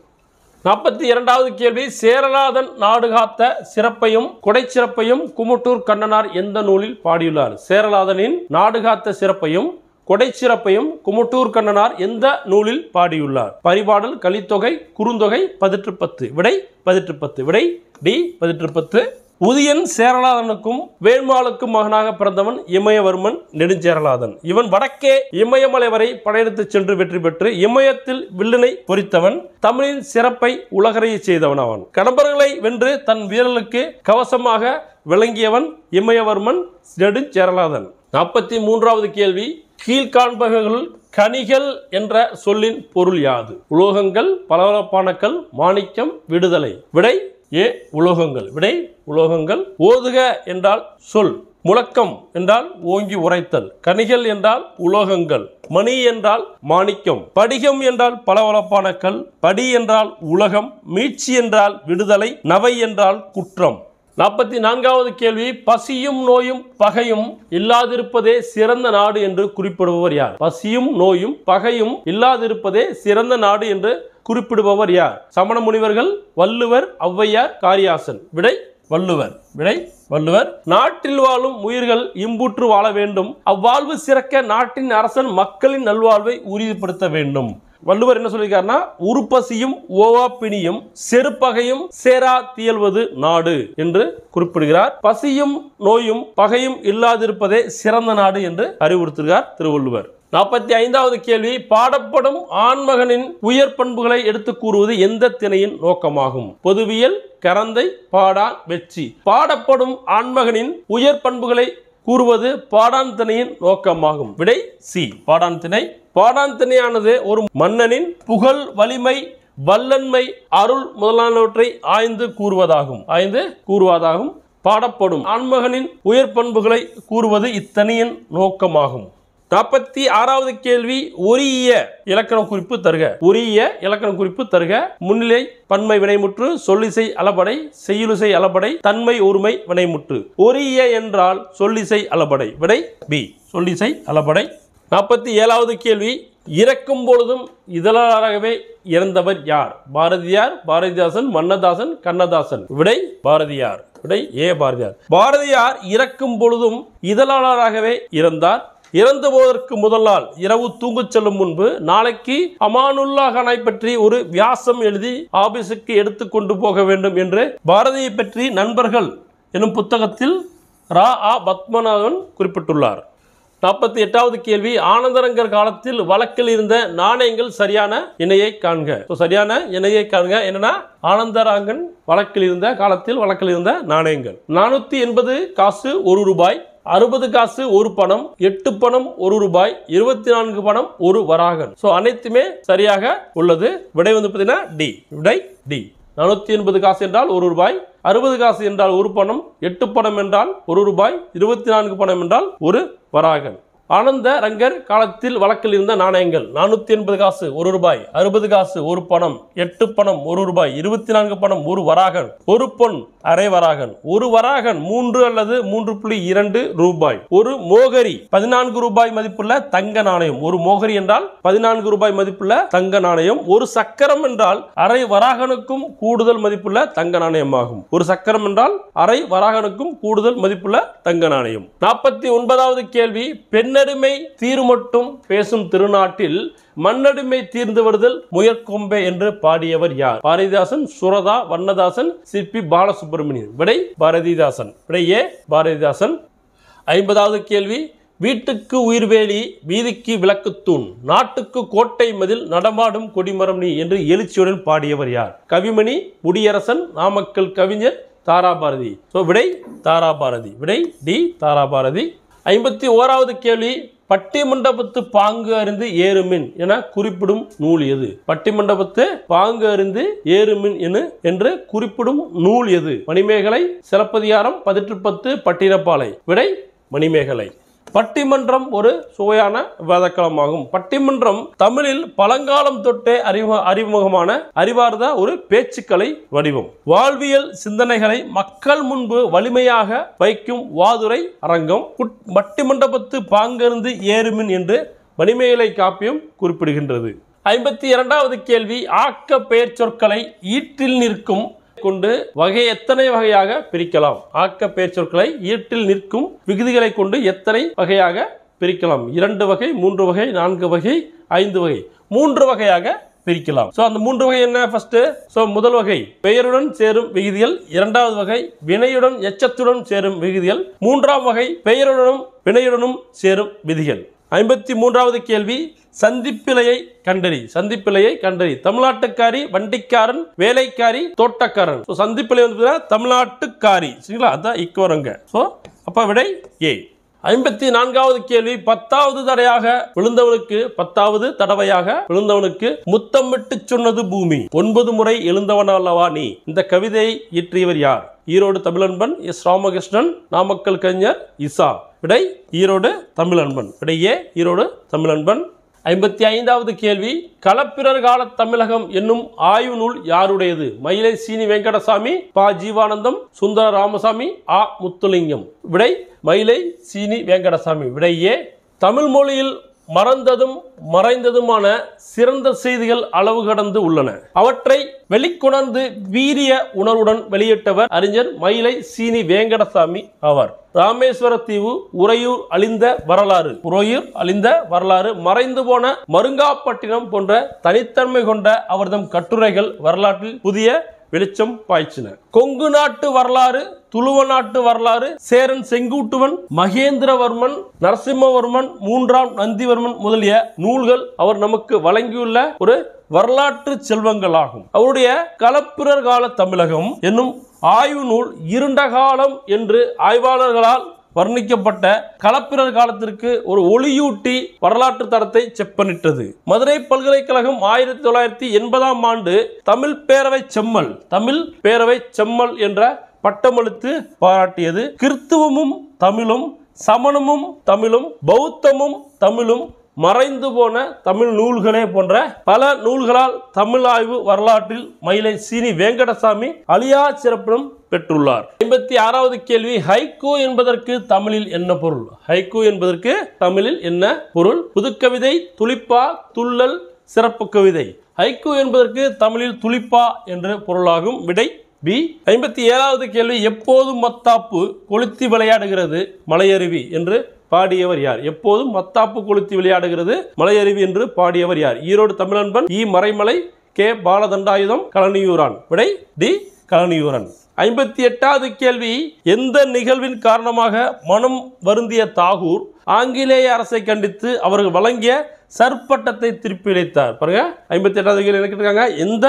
42வது கேள்வி, சேரலாதன் நாடு காத்த சிறப்பையும் கொடை சிறப்பையும் குமுட்டூர் கண்ணனார் எந்த நூலில் பாடியுள்ளார்? சேரலாதனின் நாடு காத்த சிறப்பையும் கொடை சிறப்பையும் குமுட்டூர் கண்ணனார் எந்த நூலில் பாடியுள்ளார்? பரிபாடல், கலித்தொகை, குறுந்தொகை, 1810. விடை 1810. விடை டி 1810. உதியன் சேரலாதனுக்கும் வேண்மாளுக்கும் மகனாக பிறந்தவன் இமயவர்மன் நெடுஞ்சேரலாதன். இவன் வடக்கே இமயமலை வரை படையெடுத்து சென்று வெற்றி பெற்று இமயத்தில் வில்லினை பொறித்தவன். தமிழின் சிறப்பை உலகறிய செய்தவன் அவன். கடம்பர்களை வென்று தன் வீரர்களுக்கு கவசமாக விளங்கியவன் இமயவர்மன் நெடுஞ்சேரலாதன். 43வது கேள்வி, கீழ்காண்பவர்கள் கனிகள் என்ற சொல்லின் பொருள் யாது? உலோகங்கள், பளபளப்பானக்கல், மாணிக்கம், விடுதலை. விடை ஏ உலோகங்கள். விடை உலோகங்கள். ஓதுக என்றால் சொல், முழக்கம் என்றால் ஓங்கி உரைத்தல், கனிகள் என்றால் உலோகங்கள், மணி என்றால் மாணிக்கம், படிகம் என்றால் பளபளப்பான கல், படி என்றால் உலகம், மீட்சி என்றால் விடுதலை, நவை என்றால் குற்றம். 44வது கேள்வி, பசியும் நோயும் பகையும் இல்லாதிருப்பதே சிறந்த நாடு என்று குறிப்பிடுபவர் யார்? பசியும் நோயும் பகையும் இல்லாதிருப்பதே சிறந்த நாடு என்று குறிப்பிடுபவர் யார்? சமண முனிவர்கள், வள்ளுவர், ஔவையார், காரியாசன். விடை வள்ளுவர். விடை வள்ளுவர். நாட்டில் வாழும் உயிர்கள் இம்புற்று வாழ வேண்டும், அவ்வாழ்வு சிறக்க நாட்டின் அரசன் மக்களின் நல்வாழ்வை உறுதிப்படுத்த வேண்டும். வள்ளுவர் என்ன சொல்லியிருக்காருன்னா, உருப்பசியும் ஓவாப்பிணியும் செருப்பகையும் சேரா தியல்வது நாடு என்று குறிப்பிடுகிறார். பசியும் நோயும் பகையும் இல்லாதிருப்பதே சிறந்த நாடு என்று அறிவுறுத்துகிறார் திருவள்ளுவர். 45வது கேள்வி, பாடப்படும் ஆண்மகனின் உயர் பண்புகளை எடுத்து கூறுவது எந்த திணையின் நோக்கமாகும்? பொதுவியல், கரந்தை, பாடான், வெற்றி. பாடப்படும் ஆண்மகனின் உயர் பண்புகளை கூறுவது பாடான் திணையின் நோக்கமாகும். விடை சி பாடான் திணை. பாடான் திணையானது ஒரு மன்னனின் புகழ், வலிமை, வல்லன்மை, அருள் முதலானவற்றை ஆய்ந்து கூறுவதாகும். பாடப்படும் ஆண்மகனின் உயர் பண்புகளை கூறுவது இத்தனையின் நோக்கமாகும். 46வது கேள்வி, ஒரிய இலக்கண குறிப்பு தருக. ஒரிய இலக்கண குறிப்பு தருக. முன்னிலை பன்மை வினைமுற்று, சொல்லிசை அளபடை, செய்யுளிசை அளபடை, தன்மை ஒருமை வினைமுற்று. ஒரிய என்றால் சொல்லிசை அளபடை. விடை பி சொல்லிசை அளபடை. 47வது கேள்வி, இறக்கும் பொழுதும் இதழாராகவே இறந்தவர் யார்? பாரதியார், பாரதிதாசன், மன்னதாசன், கண்ணதாசன். விடை பாரதியார். விடை ஏ பாரதியார். பாரதியார் இறக்கும் பொழுதும் இதழாளராகவே இறந்தார். இறந்து போவதற்கு முதல் நாள் இரவு தூங்கச் செல்லும் முன்பு நாளைக்கு அமானுல்லா கானை பற்றி ஒரு வியாசம் எழுதி ஆபீஸுக்கு எடுத்துக் கொண்டு போக வேண்டும் என்று பாரதியை பற்றி நண்பர்கள் எனும் புத்தகத்தில் ரா. ஆ. பத்மநாதன் குறிப்பிட்டுள்ளார். 48வது கேள்வி, ஆனந்தரங்கர் காலத்தில் வழக்கில் இருந்த நாணயங்கள் சரியான இணையை காண்க. சரியான இணையை காண்க. என்னன்னா, ஆனந்தராங்கன் வழக்கில் இருந்த நாணயங்கள் 480 காசு 1 ரூபாய், 60 காசு 1 பணம், 8 பணம் 1 ரூபாய், 24 பணம் 1 வராகன். அனைத்துமே சரியாக உள்ளது. விடை வந்து பார்த்தீங்கன்னா டி. விடை டி. 480 காசு என்றால் 1 ரூபாய், 60 காசு என்றால் 1 பணம், 8 பணம் என்றால் 1 ரூபாய், 24 பணம் என்றால் 1 வராகன். ஆனந்த ரங்கர் காலத்தில் வழக்கில் இருந்த நாணயங்கள் 480 காசு 1 ரூபாய், 60 காசு 1 பணம், 8 பணம் 1 ரூபாய், 24 பணம் 1 வராகன், 1 பொன் அரை வராகன், 1 வராகன் 3 அல்லது 3.2 ரூபாய், 1 மோகரி 14 ரூபாய் மதிப்புள்ள தங்க நாணயம். 1 மோகரி என்றால் 14 ரூபாய் மதிப்புள்ள தங்க நாணயம். 1 சக்கரம் என்றால் அரை வராகனுக்கும் கூடுதல் மதிப்புள்ள தங்க நாணயம் ஆகும். 1 சக்கரம் என்றால் அரை வராகனுக்கும் கூடுதல் மதிப்புள்ள தங்க நாணயம். 49வது கேள்வி, பெண்ணடிமை தீருமட்டும் பேசும் திருநாட்டில் மண்ணடிமை தீர்ந்து வருதல் முயற்கொம்பே என்று பாடியவர் யார்? பாரதிதாசன், சுரதா, வண்ணதாசன், சிற்பி பாலசுப்ரமணியன். விடை பாரதிதாசன். விடை ஏ பாரதிதாசன். 50வது கேள்வி, வீட்டுக்கு உயிர்வேலி வீதிக்கு விளக்குத்தூண் நாட்டுக்கு கோட்டை மதில் நடமாடும் கொடிமரம் நீ என்று எழுச்சியுடன் பாடியவர் யார்? கவிமணி, முடியரசன், நாமக்கல் கவிஞர், தாராபாரதி. விடை தாராபாரதி. விடை டி தாராபாரதி. 51வது கேள்வி, பட்டிமண்டபத்து பாங்கு அறிந்து ஏறுமின் என குறிப்பிடும் நூல் எது? பட்டிமண்டபத்து பாங்கு அறிந்து ஏறுமின் என்று குறிப்பிடும் நூல் எது? மணிமேகலை, சிலப்பதிகாரம், 1810, பட்டினப்பாலை. விடை மணிமேகலை. பட்டிமன்றம் ஒரு சுவையான விவாதக்களமாகும். பட்டிமன்றம் தமிழில் பழங்காலம் தொட்டே அறிமுகமான அறிவார்ந்த ஒரு பேச்சுக்கலை வடிவம். வாழ்வியல் சிந்தனைகளை மக்கள் முன்பு வலிமையாக வைக்கும் வாதுரை அரங்கம். பட்டிமண்டபத்து பாங்கறிந்து ஏறுமின் என்று மணிமேகலை காப்பியம் குறிப்பிடுகின்றது. 52வது கேள்வி, ஆக்க பெயர் சொற்களை ஈற்றில் நிற்கும் கொண்டு வகை எத்தனை வகையாக பிரிக்கலாம்? ஆக்க பெயர் சொற்களை ஈட்டில் நிற்கும் விகுதிகளை கொண்டு எத்தனை வகையாக பிரிக்கலாம்? 2 வகை, 3 வகை, 4 வகை, 5 வகை. 3 வகையாக பிரிக்கலாம். அந்த 3 வகை என்ன? ஃபர்ஸ்ட் முதல் வகை பெயருடன் சேரும் விகுதிகள், 2வது வகை வினையுடன் எச்சத்துடன் சேரும் விகுதிகள், 3ஆம் வகை பெயருடனும் வினையுடனும் சேரும் விதிகள். 53வது கேள்வி, சந்திப்பிழையை கண்டறி. சந்திப்பிழையை கண்டறி. தமிழ்நாட்டுக்காரி, வண்டிக்காரன், வேலைக்காரி, தோட்டக்காரன். சந்திப்பிழை வந்து தமிழ்நாட்டுக்காரி. சரிங்களா? அதான் இக்குவரங்க. அப்ப விடை ஏ. 54வது கேள்வி, 10வது தடையாக விழுந்தவனுக்கு 10வது தடவையாக விழுந்தவனுக்கு முத்தம் விட்டு சொன்னது பூமி 9 முறை எழுந்தவன் அல்லவா நீ. இந்த கவிதையை இயற்றியவர் யார்? ஈரோடு தமிழன்பன், எஸ் ராமகிருஷ்ணன், நாமக்கல் கவிஞர், இசா. விடை ஈரோடு தமிழன்பன். விடையே ஈரோடு தமிழன்பன். 55வது கேள்வி, களப்பிரர் கால தமிழகம் என்னும் ஆய்வு நூல் யாருடையது? மயிலை சீனி வெங்கடசாமி, பா ஜீவானந்தம், சுந்தர ராமசாமி, ஆ முத்துலிங்கம். விடை மயிலை சீனி வெங்கடசாமி. விடையே. தமிழ் மொழியில் மறந்ததும் மறைந்ததுமான சிறந்த செய்திகள் அளவு கடந்து உள்ளன. அவற்றை வெளிக்கொணர்ந்து வீரிய உணர்வுடன் வெளியிட்டவர் அறிஞர் மயிலை சீனி வேங்கடசாமி ஆவார். ராமேஸ்வர தீவு, உறையூர் அழிந்த வரலாறு, மறைந்து போன மருங்காப்பட்டினம் போன்ற தனித்தன்மை கொண்ட அவர்தம் கட்டுரைகள் வரலாற்றில் புதிய வெளிச்சம் பாய்ச்சின. கொங்கு நாட்டு வரலாறு, துளுவ நாட்டு வரலாறு, சேரன் செங்குட்டுவன், மகேந்திரவர்மன், நரசிம்மவர்மன், 3ஆம் நந்திவர்மன் முதலிய நூல்கள் அவர் நமக்கு வழங்கியுள்ள ஒரு வரலாற்று செல்வங்களாகும். அவருடைய களப்பிரர் கால தமிழகம் என்னும் ஆய்வு நூல் இருண்ட காலம் என்று ஆய்வாளர்களால் வர்ணிக்கப்பட்ட களப்பிரர் காலத்திற்கு ஒரு ஒளியூட்டி வரலாற்று தரத்தை செப்பனிட்டது. மதுரை பல்கலைக்கழகம் 1980ஆம் ஆண்டு தமிழ் பேரவை செம்மல் என்ற பட்டமளித்து பாராட்டியது. கிறித்துவமும் தமிழும், சமணமும் தமிழும், பௌத்தமும் தமிழும், மறைந்து போன தமிழ் நூல்களே போன்ற பல நூல்களால் தமிழ் ஆய்வு வரலாற்றில் மயிலை சீனி வேங்கடசாமி அழியா சிறப்பிடம் பெற்றுள்ளார். 56வது கேள்வி, ஹைக்கூ என்பதற்கு தமிழில் என்ன பொருள்? ஹைக்கூ என்பதற்கு தமிழில் என்ன பொருள்? புதுக்கவிதை, துளிப்பா, துள்ளல், சிறப்பு கவிதை. ஹைக்கூ என்பதற்கு தமிழில் துளிப்பா என்று பொருளாகும். விடை பி. 57வது கேள்வி, எப்போதும் மத்தாப்பு கொளுத்தி விளையாடுகிறது மலையருவி என்று பாடியவர் யார்? எப்போதும் மத்தாப்பு கொளுத்தி விளையாடுகிறது மலையருவி என்று பாடியவர் யார்? ஈரோடு தமிழன்பன், இ மறைமலை, கே பாலதண்டாயுதம், கலனியூரான். விடை டி கலனியூரன். 58வது கேள்வி, எந்த நிகழ்வின் காரணமாக மனம் வருந்திய தாகூர் ஆங்கிலேய அரசை கண்டித்து அவர்கள் வழங்கிய சற்பட்டத்தை திருப்பி அளித்தார்? பாருங்க, 58வது கேள்வி என்ன கேட்டிருக்காங்க? எந்த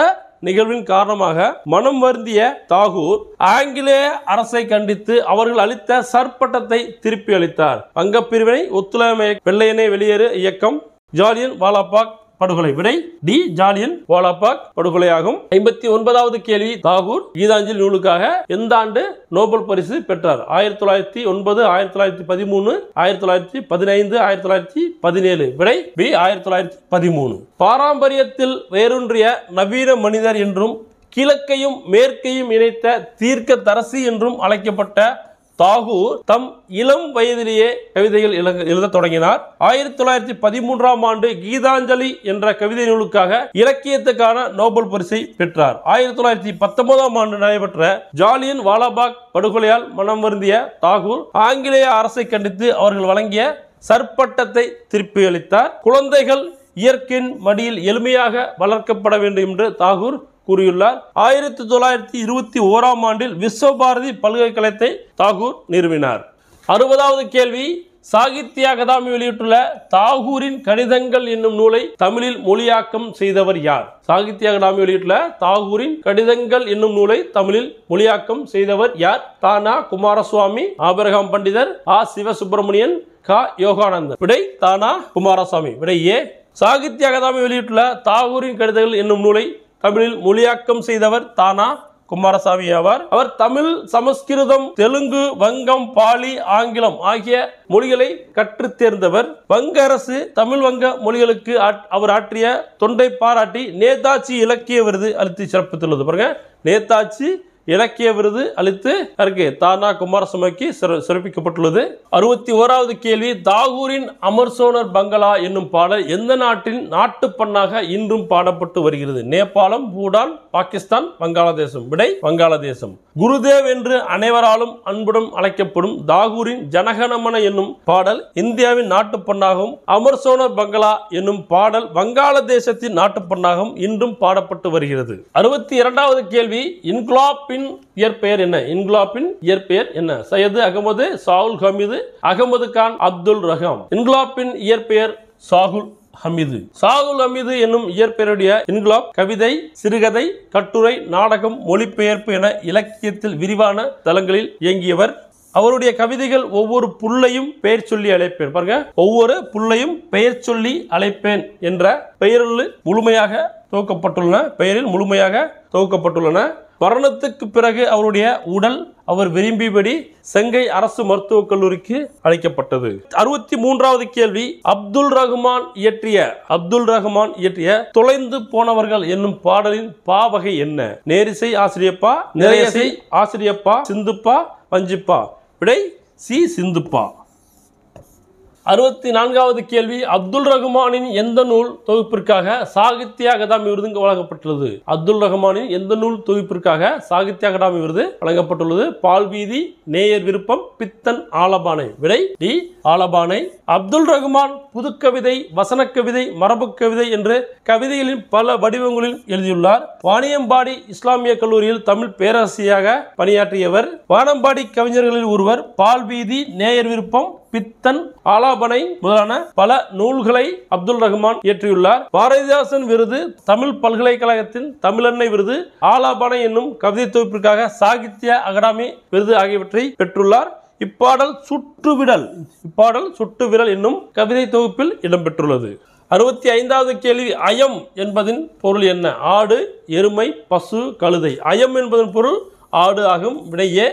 நிகழ்வின் காரணமாக மனம் வருந்திய தாகூர் ஆங்கிலேய அரசை கண்டித்து அவர்கள் அளித்த சற்பட்டத்தை திருப்பி அளித்தார்? வங்கப்பிரிவினை, ஒத்துழையாமை, வெள்ளையனே வெளியேறு இயக்கம், ஜாலியன் வாலாபாக் படுகொலை. விடை டி. ஜாலியன் வாலாபாக் படுகொலையாகும். 59வது கேள்வி, தாகூர் கீதாஞ்சலி நூலுக்காக எந்த ஆண்டு நோபல் பரிசு பெற்றார்? 1909, 1913, 1915, 1917. விடை பி. 1913. பாரம்பரியத்தில் வேரூன்றிய நவீன மனிதர் என்றும் கிழக்கையும் மேற்கையும் இணைத்த தீர்க்க தரசி என்றும் அழைக்கப்பட்ட தாகூர் தம் இளம் வயதிலேயே கவிதைகள் எழுத தொடங்கினார். 1913ஆம் ஆண்டு கீதாஞ்சலி என்ற கவிதை நூலுக்காக இலக்கியத்துக்கான நோபல் பரிசை பெற்றார். 1919ஆம் ஆண்டு நடைபெற்ற ஜாலியன் வாலாபாக் படுகொலையால் மனம் வருந்திய தாகூர் ஆங்கிலேய அரசை கண்டித்து அவர்கள் வழங்கிய சற்பட்டத்தை திருப்பி அளித்தார். குழந்தைகள் இயற்கையின் மடியில் எளிமையாக வளர்க்கப்பட வேண்டும் என்று தாகூர் கூறியுள்ளார். 1921ஆம் ஆண்டில் விஸ்வபாரதி பல்கலைக்கழகத்தை தாகூர் நிறுவினார். 60வது கேள்வி, சாகித்ய அகாதமி வெளியிட்டுள்ள தாகூரின் கடிதங்கள் என்னும் நூலை தமிழில் மொழியாக்கம் செய்தவர் யார்? சாகித்ய அகாதமி வெளியிட்டுள்ள தாகூரின் கடிதங்கள் என்னும் நூலை தமிழில் மொழியாக்கம் செய்தவர் யார்? தானா குமாரசுவாமி, ஆபிரகாம் பண்டிதர், ஆ. சிவசுப்பிரமணியன், கா. யோகானந்தன். விடை தானா குமாரசுவாமி. விடை ஏ. சாகித்ய அகாதமி வெளியிட்டுள்ள தாகூரின் கடிதங்கள் என்னும் நூலை தமிழில் மொழியாக்கம் செய்தவர் தானா குமாரசாமி ஆவார். அவர் தமிழ், சமஸ்கிருதம், தெலுங்கு, வங்கம், பாலி, ஆங்கிலம் ஆகிய மொழிகளை கற்று தேர்ந்தவர். வங்க அரசு தமிழ் வங்க மொழிகளுக்கு அவர் ஆற்றிய தொண்டை பாராட்டி நேதாஜி இலக்கிய விருது அளித்து சிறப்பித்துள்ளது. பாருங்க, நேதாஜி இலக்கிய விருது அளித்து தானா குமாரசுவாமிக்கு சிறப்பிக்கப்பட்டுள்ளது. 61வது கேள்வி, தாகூரின் அமர்சோனர் பங்களா என்னும் பாடல் எந்த நாட்டின் நாட்டு பண்ணாக இன்றும் பாடப்பட்டு வருகிறது? நேபாளம், பூடான், பாகிஸ்தான், வங்காளதேசம். விடை வங்காளதேசம். குருதேவ் என்று அனைவராலும் அன்புடன் அழைக்கப்படும் தாகூரின் ஜனகணமன என்னும் பாடல் இந்தியாவின் நாட்டு பண்ணாகவும் அமர்சோனர் பங்களா என்னும் பாடல் வங்காளதேசத்தின் நாட்டு பண்ணாகவும் இன்றும் பாடப்பட்டு வருகிறது. 62வது கேள்வி, இன்குலாப் இயற்பெயர் என்ன? இன்குலாப்பின் இயற்பெயர் என்ன? சையது அகமது, சாகுல் ஹமீது, அகமது கான், அப்துல் ரஹாம். இன்குலாப்பின் இயற்பெயர் சாகுல் ஹமீது. சாகுல் ஹமீது என்னும் இயற்பெயருடைய இன்குலாப் கவிதை, சிறுகதை, கட்டுரை, நாடகம், மொழிபெயர்ப்பு என இலக்கியத்தில் விரிவான தளங்களில் இயங்கியவர். அவருடைய கவிதைகள் ஒவ்வொரு புள்ளையும் பெயர் சொல்லி அழைப்பேன். பாருங்க, ஒவ்வொரு புள்ளையும் பெயர் சொல்லி அழைப்பேன் என்ற பெயரில் முழுமையாக தொகுக்கப்பட்டுள்ளன. மரணத்துக்கு பிறகு அவருடைய உடல் அவர் விரும்பியபடி செங்கை அரசு மருத்துவக் கல்லூரிக்கு அளிக்கப்பட்டது. 63வது கேள்வி, அப்துல் ரஹ்மான் இயற்றிய தொலைந்து போனவர்கள் என்னும் பாடலின் பாவகை என்ன? நேரிசை ஆசிரியப்பா, நிறையசை ஆசிரியப்பா, சிந்துப்பா, வஞ்சிப்பா. விடை சி. சிந்துப்பா. 64வது கேள்வி, அப்துல் ரஹ்மானின் எந்த நூல் தொகுப்பிற்காக சாகித்ய அகாதமி விருது வழங்கப்பட்டுள்ளது? அப்துல் ரஹ்மானின் எந்த நூல் தொகுப்பிற்காக சாகித்ய அகாதமி விருது வழங்கப்பட்டுள்ளது? பால்வீதி, நேயர் விருப்பம், பித்தன், ஆலபானை. விடை டி. ஆலபானை. அப்துல் ரஹ்மான் புதுக்கவிதை, வசன கவிதை, மரபு கவிதை என்று கவிதைகளின் பல வடிவங்களில் எழுதியுள்ளார். வாணியம்பாடி இஸ்லாமிய கல்லூரியில் தமிழ் பேராசிரியராக பணியாற்றியவர். வானம்பாடி கவிஞர்களில் ஒருவர். பால்வீதி, நேயர் விருப்பம், பித்தன், ஆலாபனை முதலான பல நூல்களை அப்துல் ரஹ்மான் இயற்றியுள்ளார். பாரதிதாசன் விருது, தமிழ் பல்கலைக்கழகத்தின் தமிழன்னை விருது, ஆலாபனை என்னும் கவிதை தொகுப்பிற்காக சாகித்ய அகாதமி விருது ஆகியவற்றை பெற்றுள்ளார். இப்பாடல் சுட்டுவிரல் என்னும் கவிதை தொகுப்பில் இடம்பெற்றுள்ளது. 65வது கேள்வி, அயம் என்பதின் பொருள் என்ன? ஆடு, எருமை, பசு, கழுதை. அயம் என்பதன் பொருள் ஆடு ஆகும். விடையே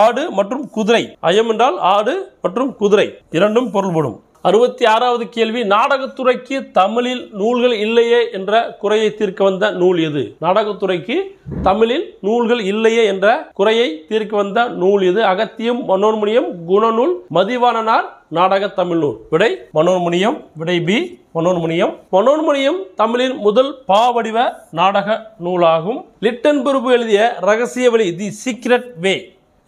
ஆடு மற்றும் குதிரை. அயம் என்றால் ஆடு மற்றும் குதிரை இரண்டும் பொருள்படும். 66வது கேள்வி, நாடகத்துறைக்கு தமிழில் நூல்கள் இல்லையே என்ற குறையை தீர்க்க வந்த நூல் எது? நாடகத்துறைக்கு தமிழில் நூல்கள் இல்லையே என்ற குறையை தீர்க்க வந்த நூல் எது? அகத்தியம், மனோன்மணியம், குணநூல், மதிவாணனார், நாடக தமிழ் நூல். விடை மனோன்மணியம். விடை பி. மனோன்மணியம். மனோன்மணியம் தமிழின் முதல் பாவடிவ நாடக நூலாகும். லிட்டன் பிரபு எழுதிய ரகசிய வழி, தி சீக்ரெட் வே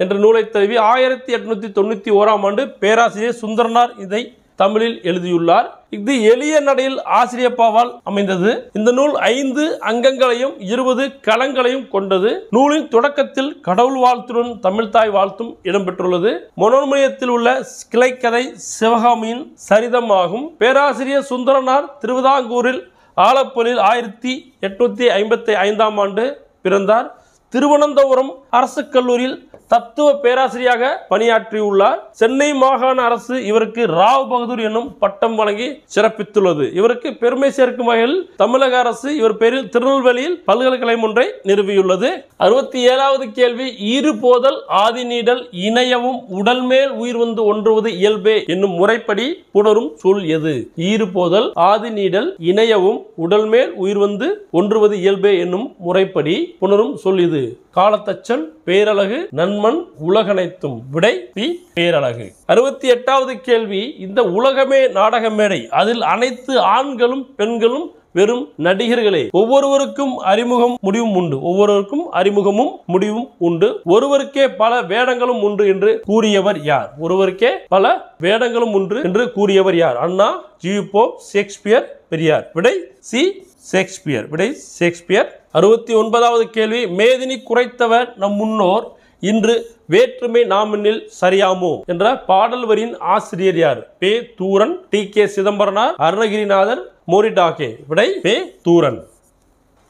என்ற நூலை தழுவி 1891ஆம் ஆண்டு பேராசிரியர் சுந்தரனார் இதை தமிழில் எழுதியுள்ளார். இது எளிய நடையில் ஆசிரியப்பாவால் அமைந்தது. இந்த நூல் 5 அங்கங்களையும் 20 களங்களையும் கொண்டது. நூலின் தொடக்கத்தில் கடவுள் வாழ்த்துடன் தமிழ்தாய் வாழ்த்தும் இடம்பெற்றுள்ளது. மனோன்மணியத்தில் உள்ள கிளைக்கதை சிவகாமியின் சரிதம் ஆகும். பேராசிரியர் சுந்தரனார் திருவிதாங்கூரில் ஆலப்பலில் 1855ஆம் ஆண்டு பிறந்தார். திருவனந்தபுரம் அரசு கல்லூரியில் தத்துவ பேராசிரியராக பணியாற்றியுள்ளார். சென்னை மாகாண அரசு இவருக்கு ராவ் பகதூர் என்னும் பட்டம் வழங்கி சிறப்பித்துள்ளது. இவருக்கு பெருமை சேர்க்கும் வகையில் தமிழக அரசு இவர் பேரில் திருநெல்வேலியில் பல்கலைக்கழகம் ஒன்றை நிறுவியுள்ளது. 67வது கேள்வி, ஈறுபோதல் ஆதி நீடல் இணையவும் உடல் மேல் உயிர் வந்து ஒன்றுவது இயல்பே என்னும் முறைப்படி புணரும் சொல் எது? ஈறுபோதல் ஆதி நீடல் இணையவும் உடல் மேல் உயிர் வந்து ஒன்றுவது இயல்பே என்னும் முறைப்படி புணரும் சொல் இது. காலத்தச்சன், பேரழகு, நன்மன், உலகனைத்தும். விடை பி, பேரழகு. 68வது கேள்வி, இந்த உலகமே நாடக மேடை, அதில் அனைத்து ஆண்களும் பெண்களும் வெறும் நடிகர்களே, ஒவ்வொருவருக்கும் அறிமுகம் முடிவும் உண்டு, ஒவ்வொருவருக்கும் அறிமுகமும் முடிவும் உண்டு, ஒருவருக்கே பல வேடங்களும் உண்டு என்று கூறியவர் யார்? ஒருவருக்கே பல வேடங்களும் உண்டு என்று கூறியவர் யார்? அண்ணா, ஜியூபோ, ஷேக்ஸ்பியர், பெரியார். விடை சி, ஷேக்ஸ்பியர். விடை ஷேக்ஸ்பியர். 69வது கேள்வி, மேதினி குறைத்தவர் நம் முன்னோர், இன்று வேற்றுமை நாமெனில் சரியாமோ என்ற பாடல் வரியின் ஆசிரியர் யார்? பே தூரன், டி கே சிதம்பரனார், அருணகிரிநாதர், மோரிடாகே. விடை பே தூரன்.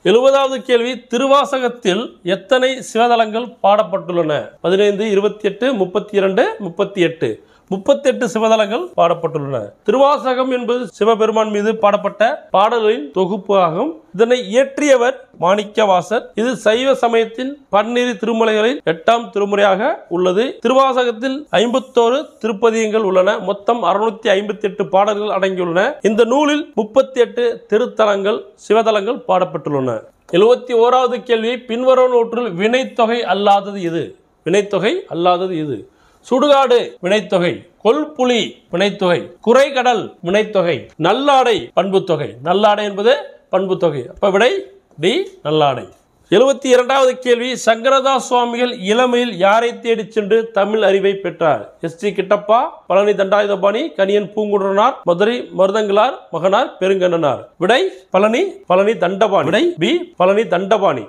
70வது கேள்வி, திருவாசகத்தில் எத்தனை சிவதலங்கள் பாடப்பட்டுள்ளன? 15, 28, 32, 38. 38 சிவதலங்கள் பாடப்பட்டுள்ளன. திருவாசகம் என்பது சிவபெருமான் மீது பாடப்பட்ட பாடல்களின் தொகுப்பு ஆகும். இதனை இயற்றியவர் மாணிக்கவாசர். இது சைவ சமயத்தின் பன்னிரு திருமுறைகளில் 8ஆம் திருமுறையாக உள்ளது. திருவாசகத்தில் 51 திருப்பதிகங்கள் உள்ளன. மொத்தம் 658 பாடல்கள் அடங்கியுள்ளன. இந்த நூலில் 38 திருத்தலங்கள் சிவதலங்கள் பாடப்பட்டுள்ளன. 71வது கேள்வி, பின்வருவனவற்றுள் வினைத்தொகை அல்லாதது எது? வினைத்தொகை அல்லாதது எது? சுடுகாடு வினைத்தொகை, கொல்புலி வினைத்தொகை, குறைகடல் வினைத்தொகை, நல்லாடை பண்புத்தொகை. நல்லாடை என்பது பண்புத்தொகை. அப்ப விடை டி, நல்லாடை. 72வது கேள்வி, சங்கரதாஸ் சுவாமிகள் இளமையில் யாரை தேடி சென்று தமிழ் அறிவை பெற்றார்? எஸ்.டி. கிட்டப்பா, பழனி தண்டாயுதபாணி, கணியன் பூங்குன்றனார், மதுரை மருதங்களார் மகனார், பெருங்கண்ணனார். விடை பழனி தண்டபாணி. விடை பி, பழனி தண்டபாணி.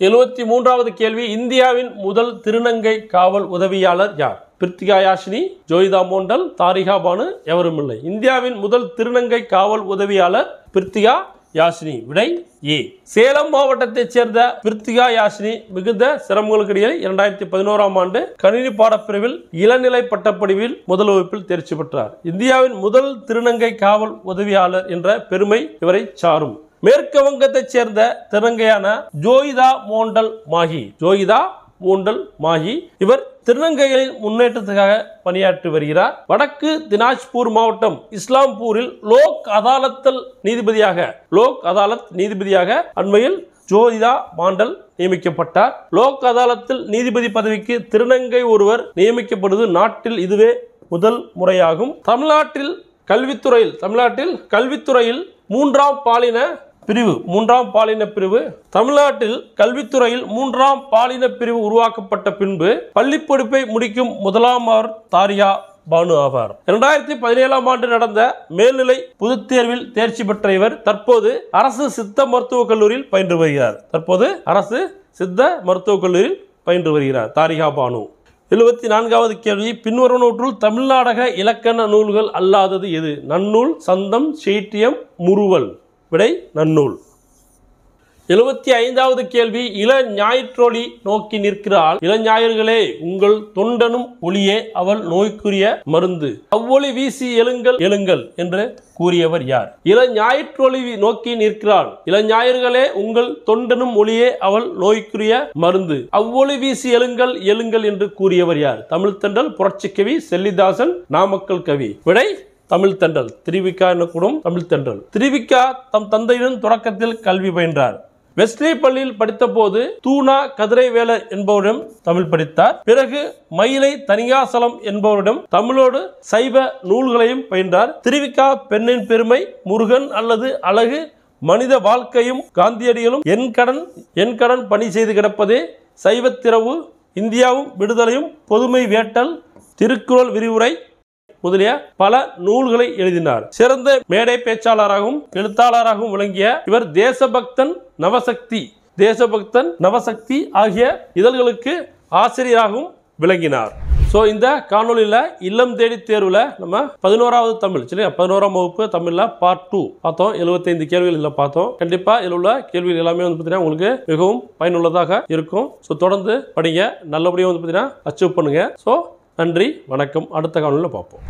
73வது கேள்வி, இந்தியாவின் முதல் திருநங்கை காவல் உதவியாளர் யார்? பிரித்திகா யாஷினி, ஜோயிதா மோண்டல், தாரிகா பானு, எவரும் இல்லை. இந்தியாவின் முதல் திருநங்கை காவல் உதவியாளர் பிரித்திகா யாஷினி. விடை ஏ. சேலம் மாவட்டத்தைச் சேர்ந்த பிரித்திகா யாஷினி மிகுந்த சிரமங்களுக்கு இடையே 2011ஆம் ஆண்டு கணினி பாடப்பிரிவில் இளநிலை பட்டப்படிவில் முதல் வகுப்பில் தேர்ச்சி பெற்றார். இந்தியாவின் முதல் திருநங்கை காவல் உதவியாளர் என்ற பெருமை இவரை சாரும். மேற்கு வங்கத்தைச் சேர்ந்த திருநங்கையான ஜோயிதா மோண்டல் மாஹி. ஜோயிதா மோண்டல் மாஹி இவர் திருநங்கைகளின் முன்னேற்றத்துக்காக பணியாற்றி வருகிறார். வடக்கு தினாஜ்பூர் மாவட்டம் இஸ்லாம்பூரில் லோக் அதாலத் நீதிபதியாக அண்மையில் ஜோயிதா மாண்டல் நியமிக்கப்பட்டார். லோக் அதாலத்தில் நீதிபதி பதவிக்கு திருநங்கை ஒருவர் நியமிக்கப்படுவது நாட்டில் இதுவே முதல் முறையாகும். தமிழ்நாட்டில் கல்வித்துறையில் மூன்றாம் பாலின பிரிவு உருவாக்கப்பட்ட பின்பு பள்ளிப்படிப்பை முடிக்கும் முதலாமவர் தாரிகா பானு ஆவார். 2017ஆம் ஆண்டு நடந்த மேல்நிலை பொதுத் தேர்வில் தேர்ச்சி பெற்ற இவர் தற்போது அரசு சித்த மருத்துவக் கல்லூரியில் பயின்று வருகிறார். தாரிகா பானு. 74வது கேள்வி, பின்வருவனவற்றுள் தமிழ்நாடக இலக்கண நூல்கள் அல்லாதது எது? நன்னூல், சந்தம், சீட்டியம், முறுவல். விடை நன்னூல். 75வது கேள்வி, இளஞாயிற்றொளி நோக்கி நிற்கிறாள், இளஞாயிர்களே உங்கள் தொண்டனும் ஒளியே அவள் நோய்க்குரிய மருந்து, அவ்வொளி வீசி எழுங்கள் என்று கூறியவர் யார்? இளஞாயிற்றொளி நோக்கி நிற்கிறாள், இளஞாயிர்களே உங்கள் தொண்டனும் ஒளியே அவள் நோய்க்குரிய மருந்து, அவ்வொளி வீசி எழுங்கள் என்று கூறியவர் யார்? தமிழ்த்தண்டல், புரட்சிக்கவி, செல்லிதாசன், நாமக்கல் கவி. விடை தமிழ்த்தண்டல். திருவிக்கா என்னக்கூடும் தமிழ்த்தண்டல். திருவிக்கா தம் தந்தையுடன் தொடக்கத்தில் கல்வி பயின்றார். வெஸ்ட்லி பள்ளியில் படித்த போது தூணா கதிரைவேலர் என்பவரிடம் தமிழ் படித்தார். பிறகு மயிலை தனிகாசலம் என்பவரிடம் தமிழோடு சைவ நூல்களையும் பயின்றார். திருவிக்கா பெண்ணின் பெருமை, முருகன் அல்லது அழகு, மனித வாழ்க்கையும் காந்தியடிகளும் என் கடன் பணி செய்து கிடப்பதே, சைவத்திரவு, இந்தியாவும் விடுதலையும், பொதுமை வேட்டல், திருக்குறள் விரிவுரை முதலிய பல நூல்களை எழுதினார். சிறந்த மேடை பேச்சாளராகவும் எழுத்தாளராகவும் விளங்கிய இவர் தேசபக்தன், நவசக்தி ஆகிய இதழ்களுக்கு ஆசிரியராகவும் விளங்கினார். ஸோ இந்த காணொலியில் இல்லம் தேடி தேர்வில் நம்ம 11வது தமிழ் சரியா 11ஆம் வகுப்பு தமிழில் பார்ட் 2 பார்த்தோம். 75 கேள்விகள் இதில் பார்த்தோம். கண்டிப்பாக இதில் உள்ள கேள்விகள் எல்லாமே வந்து பார்த்தீங்கன்னா உங்களுக்கு மிகவும் பயனுள்ளதாக இருக்கும். ஸோ தொடர்ந்து படிங்க, நல்லபடியாக வந்து பார்த்தீங்கன்னா அச்சீவ் பண்ணுங்க. ஸோ நன்றி, வணக்கம். அடுத்த காணொலியில் பார்ப்போம்.